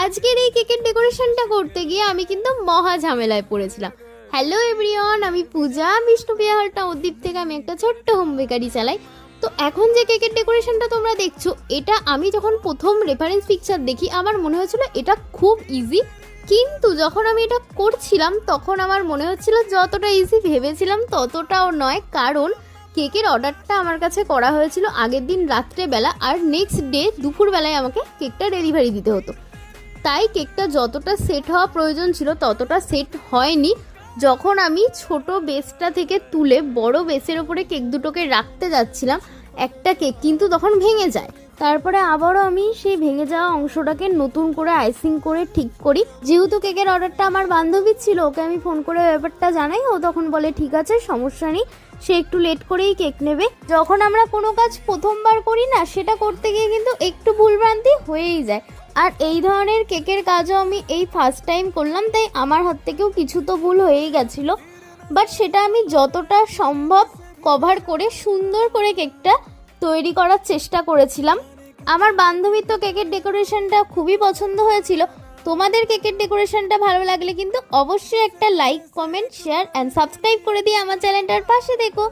আজকের এই কেকের ডেকোরেশনটা করতে গিয়ে আমি কিন্তু মহা ঝামেলায় পড়েছিলাম। হ্যালো এভরিওয়ান, আমি পূজা, বিষ্ণুপ্রিয়া হল নবদ্বীপ থেকে আমি একটা ছোট্ট হোম বেকারি চালাই। তো এখন যে কেকের ডেকোরেশনটা তোমরা দেখছো, এটা আমি যখন প্রথম রেফারেন্স পিকচার দেখি আমার মনে হয়েছিল এটা খুব ইজি, কিন্তু যখন আমি এটা করছিলাম তখন আমার মনে হচ্ছিল যতটা ইজি ভেবেছিলাম ততটাও নয়। কারণ কেকের অর্ডারটা আমার কাছে করা হয়েছিল আগের দিন রাত্রেবেলা, আর নেক্সট ডে দুপুরবেলায় আমাকে কেকটা ডেলিভারি দিতে হতো। তাই কেকটা যতটা সেট হওয়া প্রয়োজন ছিল ততটা সেট হয়নি। যখন আমি ছোট বেসটা থেকে তুলে বড় বেসের ওপরে কেক দুটোকে রাখতে যাচ্ছিলাম, একটা কেক কিন্তু তখন ভেঙে যায়। তারপরে আবারও আমি সেই ভেঙে যাওয়া অংশটাকে নতুন করে আইসিং করে ঠিক করি। যেহেতু কেকের অর্ডারটা আমার বান্ধবীর ছিল, ওকে আমি ফোন করে ব্যাপারটা জানাই। ও তখন বলে ঠিক আছে, সমস্যা নেই, সে একটু লেট করেই কেক নেবে। যখন আমরা কোনো কাজ প্রথমবার করি না, সেটা করতে গিয়ে কিন্তু একটু ভুলভ্রান্তি হয়েই যায়। আর এই ধরনের কেকের কাজও আমি এই ফার্স্ট টাইম করলাম, তাই আমার হাত থেকেও কিছু তো ভুল হয়েই গেছিলো। বাট সেটা আমি যতটা সম্ভব কভার করে সুন্দর করে কেকটা তৈরি করার চেষ্টা করেছিলাম। আমার বান্ধবীর তো কেকের ডেকোরেশনটা খুবই পছন্দ হয়েছিল। তোমাদের কেকের ডেকোরেশনটা ভালো লাগলে কিন্তু অবশ্যই একটা like, comment, share and subscribe করে দিয়ে আমার চ্যানেলটার পাশে দেখো।